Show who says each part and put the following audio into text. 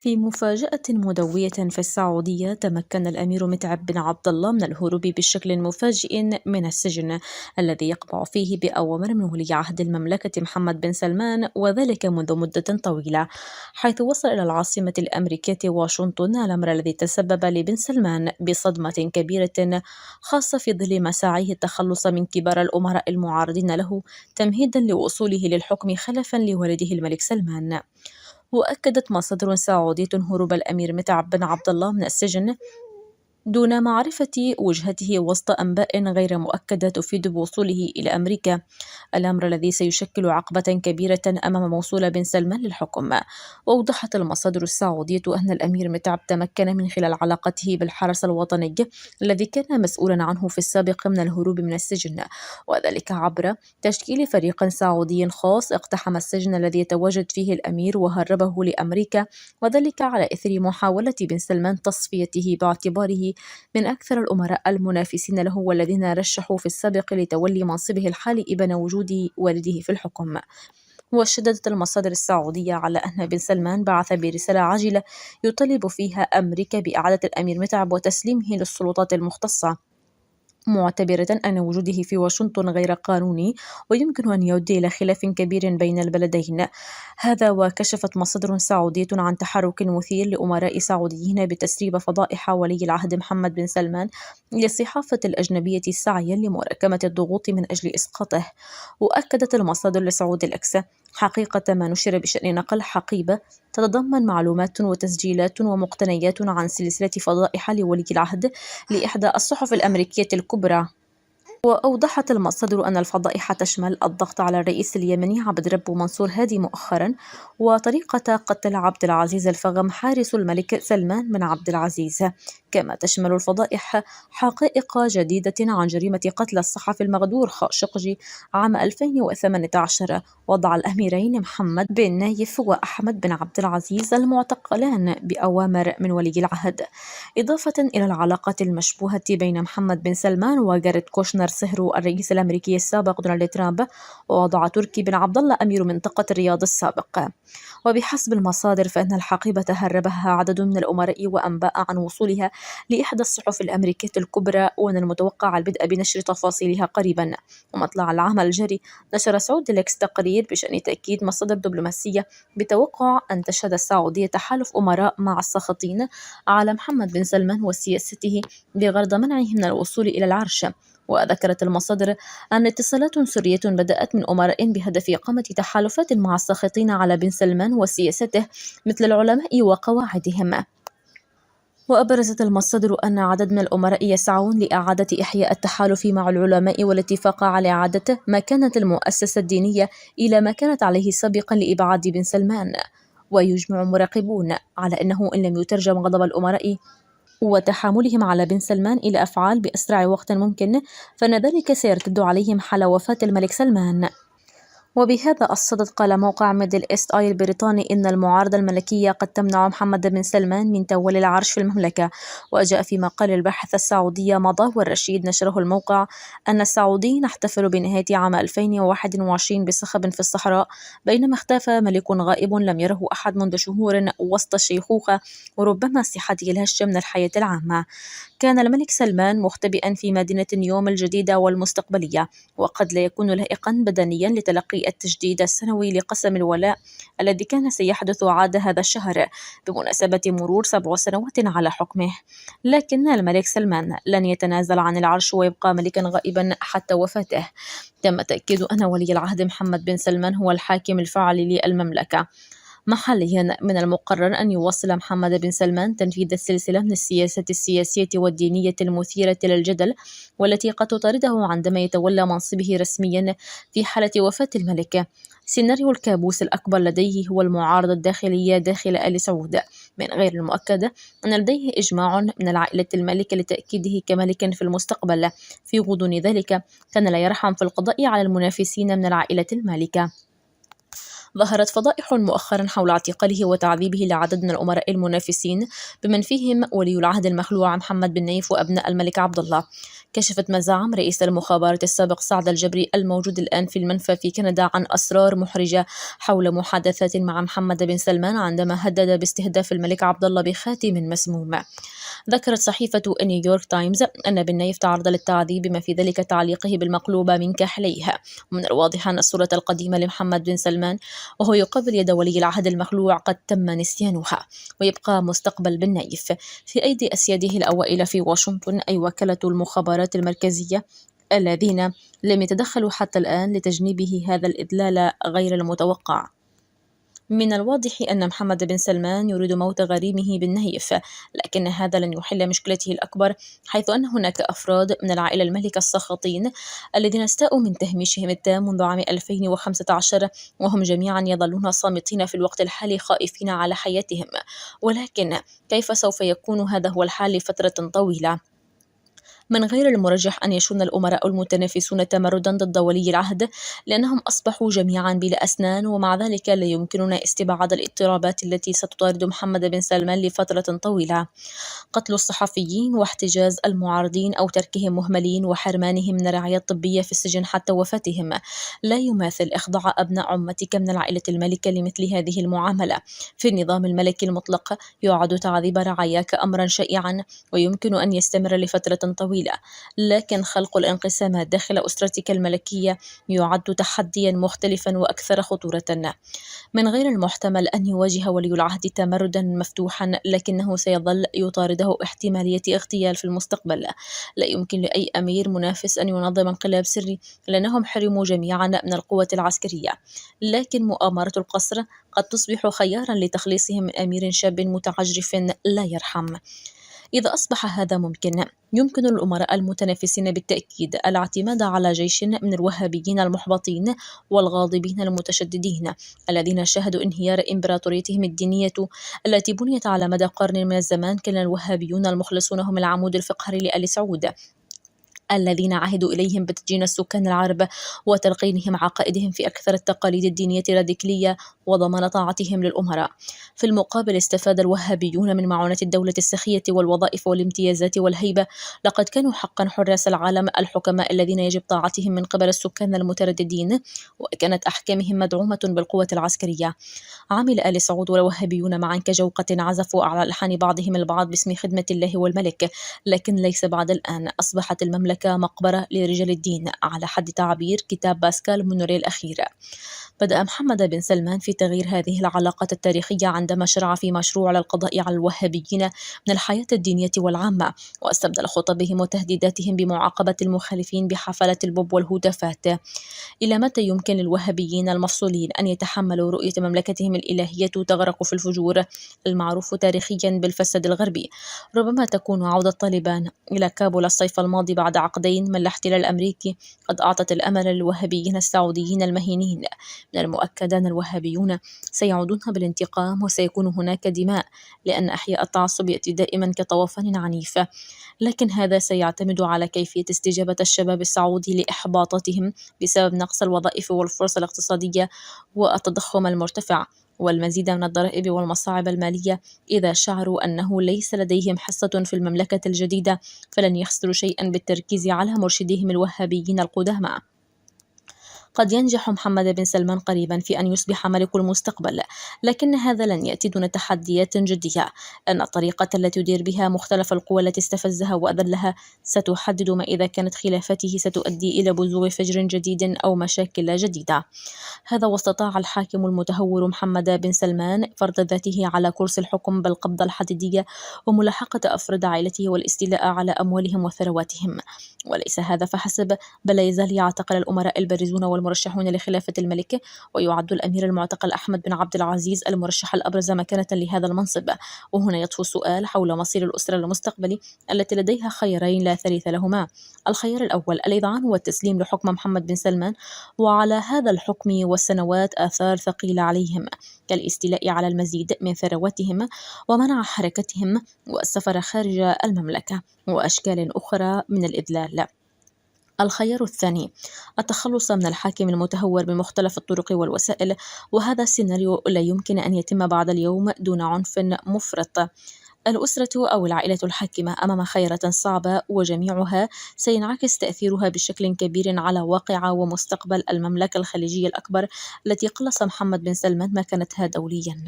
Speaker 1: في مفاجأة مدوية في السعودية، تمكن الأمير متعب بن عبد الله من الهروب بشكل مفاجئ من السجن الذي يقبع فيه بأوامر من ولي عهد المملكة محمد بن سلمان، وذلك منذ مدة طويلة، حيث وصل إلى العاصمة الأمريكية واشنطن، الأمر الذي تسبب لبن سلمان بصدمة كبيرة، خاصة في ظل مساعيه التخلص من كبار الأمراء المعارضين له تمهيدا لوصوله للحكم خلفا لوالده الملك سلمان. وأكدت مصادر سعودية هروب الأمير متعب بن عبد الله من السجن دون معرفة وجهته، وسط أنباء غير مؤكدة تفيد بوصوله إلى أمريكا، الأمر الذي سيشكل عقبة كبيرة أمام موصول بن سلمان للحكم. وأوضحت المصادر السعودية أن الأمير متعب تمكن من خلال علاقته بالحرس الوطني الذي كان مسؤولا عنه في السابق من الهروب من السجن، وذلك عبر تشكيل فريق سعودي خاص اقتحم السجن الذي يتواجد فيه الأمير وهربه لأمريكا، وذلك على إثر محاولة بن سلمان تصفيته باعتباره من أكثر الأمراء المنافسين له والذين رشحوا في السابق لتولي منصبه الحالي إبان وجود والده في الحكم. وشددت المصادر السعودية على أن بن سلمان بعث برسالة عاجلة يطالب فيها أمريكا بإعادة الأمير متعب وتسليمه للسلطات المختصة، معتبرة أن وجوده في واشنطن غير قانوني ويمكن أن يؤدي إلى خلاف كبير بين البلدين. هذا وكشفت مصادر سعودية عن تحرك مثير لأمراء سعوديين بتسريب فضائح ولي العهد محمد بن سلمان للصحافة الأجنبية سعيا لمراكمة الضغوط من أجل إسقاطه. وأكدت المصادر لسعود الأكس حقيقة ما نشر بشأن نقل حقيبة تتضمن معلومات وتسجيلات ومقتنيات عن سلسلة فضائح لولي العهد لإحدى الصحف الأمريكية الكبرى. وأوضحت المصادر أن الفضائح تشمل الضغط على الرئيس اليمني عبد ربه منصور هادي مؤخرا، وطريقة قتل عبد العزيز الفغم حارس الملك سلمان بن عبد العزيز، كما تشمل الفضائح حقائق جديدة عن جريمة قتل الصحفي المغدور خاشقجي عام 2018، وضع الأميرين محمد بن نايف وأحمد بن عبد العزيز المعتقلان بأوامر من ولي العهد، إضافة إلى العلاقات المشبوهة بين محمد بن سلمان وجاريد كوشنر صهر الرئيس الأمريكي السابق دونالد ترامب، ووضع تركي بن عبد الله أمير منطقة الرياض السابق. وبحسب المصادر فإن الحقيبة هربها عدد من الأمراء، وأنباء عن وصولها لإحدى الصحف الأمريكية الكبرى، ومن المتوقع البدء بنشر تفاصيلها قريبا. ومطلع العام الجاري نشر سعود ليكس تقرير بشأن تأكيد مصادر دبلوماسية بتوقع أن تشهد السعودية تحالف أمراء مع الساخطين على محمد بن سلمان وسياسته بغرض منعه من الوصول إلى العرش. وذكرت المصادر أن اتصالات سرية بدأت من أمراء بهدف إقامة تحالفات مع الساخطين على بن سلمان وسياسته مثل العلماء وقواعدهم. وأبرزت المصادر أن عدد من الأمراء يسعون لإعادة إحياء التحالف مع العلماء والاتفاق على إعادة مكانة المؤسسة الدينية إلى ما كانت عليه سابقا لإبعاد بن سلمان. ويجمع مراقبون على أنه إن لم يترجم غضب الأمراء وتحاملهم على بن سلمان إلى أفعال بأسرع وقت ممكن، فإن ذلك سيرتد عليهم حال وفاة الملك سلمان. وبهذا الصدد قال موقع ميدل إيست آي البريطاني إن المعارضة الملكية قد تمنع محمد بن سلمان من تولي العرش في المملكة. وجاء في مقال الباحث السعودية مضى والرشيد نشره الموقع أن السعوديين احتفلوا بنهاية عام 2021 بصخب في الصحراء، بينما اختفى ملك غائب لم يره أحد منذ شهور وسط الشيخوخة وربما صحته الهشة من الحياة العامة. كان الملك سلمان مختبئا في مدينة نيوم الجديدة والمستقبلية، وقد لا يكون لائقا بدنيا لتلقي التجديد السنوي لقسم الولاء الذي كان سيحدث عاد هذا الشهر بمناسبة مرور 7 سنوات على حكمه. لكن الملك سلمان لن يتنازل عن العرش ويبقى ملكا غائبا حتى وفاته. تم تأكيد أن ولي العهد محمد بن سلمان هو الحاكم الفعلي للمملكة. محليا من المقرر أن يواصل محمد بن سلمان تنفيذ السلسلة من السياسات السياسية والدينية المثيرة للجدل، والتي قد تطارده عندما يتولى منصبه رسميا في حالة وفاة الملك. سيناريو الكابوس الأكبر لديه هو المعارضة الداخلية داخل آل سعود، من غير المؤكد أن لديه إجماع من العائلة المالكة لتأكيده كملك في المستقبل. في غضون ذلك كان لا يرحم في القضاء على المنافسين من العائلة المالكة. ظهرت فضائح مؤخرا حول اعتقاله وتعذيبه لعدد من الأمراء المنافسين بمن فيهم ولي العهد المخلوع محمد بن نايف وأبناء الملك عبد الله. كشفت مزاعم رئيس المخابرات السابق سعد الجبري الموجود الآن في المنفى في كندا عن أسرار محرجة حول محادثات مع محمد بن سلمان عندما هدد باستهداف الملك عبد الله بخاتم مسموم. ذكرت صحيفة نيويورك تايمز أن بن نايف تعرض للتعذيب بما في ذلك تعليقه بالمقلوبة من كحليه. ومن الواضح أن الصورة القديمة لمحمد بن سلمان وهو يقبل يد ولي العهد المخلوع قد تم نسيانها، ويبقى مستقبل بن نايف في أيدي أسياده الأوائل في واشنطن أي وكالة المخابرات المركزية الذين لم يتدخلوا حتى الآن لتجنيبه هذا الإذلال غير المتوقع. من الواضح أن محمد بن سلمان يريد موت غريمه بن نايف، لكن هذا لن يحل مشكلته الأكبر، حيث أن هناك أفراد من العائلة الملكة الساخطين الذين استاءوا من تهميشهم التام منذ عام 2015، وهم جميعا يظلون صامتين في الوقت الحالي خائفين على حياتهم. ولكن كيف سوف يكون هذا هو الحال لفترة طويلة؟ من غير المرجح أن يشن الأمراء المتنافسون تمردًا ضد ولي العهد، لأنهم أصبحوا جميعًا بلا أسنان، ومع ذلك لا يمكننا استبعاد الاضطرابات التي ستطارد محمد بن سلمان لفترة طويلة. قتل الصحفيين واحتجاز المعارضين أو تركهم مهملين وحرمانهم من الرعاية الطبية في السجن حتى وفاتهم لا يماثل إخضاع أبناء عمتك من العائلة المالكة لمثل هذه المعاملة. في النظام الملكي المطلق يعد تعذيب رعاياك أمرًا شائعًا ويمكن أن يستمر لفترة طويلة، لكن خلق الانقسامات داخل أسرتك الملكية يعد تحديًا مختلفًا وأكثر خطورة. من غير المحتمل أن يواجه ولي العهد تمردًا مفتوحًا، لكنه سيظل يطارده احتمالية اغتيال في المستقبل. لا يمكن لأي أمير منافس أن ينظم انقلاب سري لأنهم حرموا جميعًا من القوة العسكرية، لكن مؤامرة القصر قد تصبح خيارًا لتخليصهم من أمير شاب متعجرف لا يرحم. إذا أصبح هذا ممكن، يمكن للأمراء المتنافسين بالتأكيد الاعتماد على جيش من الوهابيين المحبطين والغاضبين المتشددين الذين شاهدوا انهيار إمبراطوريتهم الدينية التي بنيت على مدى قرن من الزمان. كان الوهابيون المخلصون هم العمود الفقري لآل سعود الذين عهدوا إليهم بتدجين السكان العرب وتلقينهم عقائدهم في أكثر التقاليد الدينية الراديكالية وضمان طاعتهم للأمراء. في المقابل استفاد الوهابيون من معونة الدولة السخية والوظائف والامتيازات والهيبة، لقد كانوا حقا حراس العالم الحكماء الذين يجب طاعتهم من قبل السكان المترددين، وكانت أحكامهم مدعومة بالقوة العسكرية. عمل آل سعود والوهابيون معا كجوقة عزفوا على ألحان بعضهم البعض باسم خدمة الله والملك، لكن ليس بعد الآن. أصبحت المملكة مقبرة لرجال الدين على حد تعبير كتاب باسكال مونوري الأخير. بدأ محمد بن سلمان في تغيير هذه العلاقات التاريخية عندما شرع في مشروع للقضاء على الوهابيين من الحياة الدينية والعامة، واستبدل خطبهم وتهديداتهم بمعاقبة المخالفين بحفلات البوب والهتافات. إلى متى يمكن للوهابيين المفصولين أن يتحملوا رؤية مملكتهم الإلهية تغرق في الفجور المعروف تاريخيا بالفساد الغربي؟ ربما تكون عودة طالبان إلى كابول الصيف الماضي بعد عقدين من الاحتلال الأمريكي قد أعطت الأمل للوهابيين السعوديين المهينين. من المؤكد أن الوهابيون سيعودون بالانتقام وسيكون هناك دماء، لأن أحياء التعصب يأتي دائما كطوفان عنيف، لكن هذا سيعتمد على كيفية استجابة الشباب السعودي لإحباطاتهم بسبب نقص الوظائف والفرص الاقتصادية والتضخم المرتفع والمزيد من الضرائب والمصاعب المالية. إذا شعروا أنه ليس لديهم حصة في المملكة الجديدة فلن يخسروا شيئا بالتركيز على مرشديهم الوهابيين القدامى. قد ينجح محمد بن سلمان قريبا في أن يصبح ملك المستقبل، لكن هذا لن يأتي دون تحديات جدية. أن الطريقة التي يدير بها مختلف القوى التي استفزها وأذلها ستحدد ما إذا كانت خلافته ستؤدي إلى بزوغ فجر جديد أو مشاكل جديدة. هذا واستطاع الحاكم المتهور محمد بن سلمان فرض ذاته على كرسي الحكم بالقبضة الحديدية وملاحقة أفراد عائلته والاستيلاء على أموالهم وثرواتهم. وليس هذا فحسب، بل يزال يعتقل الأمراء البارزون والمرشحون لخلافة الملك، ويعد الأمير المعتقل أحمد بن عبد العزيز المرشح الأبرز مكانة لهذا المنصب. وهنا يطفو السؤال حول مصير الأسرة المستقبلي التي لديها خيارين لا ثالث لهما. الخيار الأول الإذعان والتسليم لحكم محمد بن سلمان، وعلى هذا الحكم والسنوات آثار ثقيلة عليهم كالاستيلاء على المزيد من ثرواتهم ومنع حركتهم والسفر خارج المملكة وأشكال أخرى من الإذلال. الخيار الثاني: التخلص من الحاكم المتهور بمختلف الطرق والوسائل، وهذا السيناريو لا يمكن أن يتم بعد اليوم دون عنف مفرط. الأسرة أو العائلة الحاكمة أمام خيارة صعبة، وجميعها سينعكس تأثيرها بشكل كبير على واقع ومستقبل المملكة الخليجية الأكبر التي قلص محمد بن سلمان مكانتها دوليا.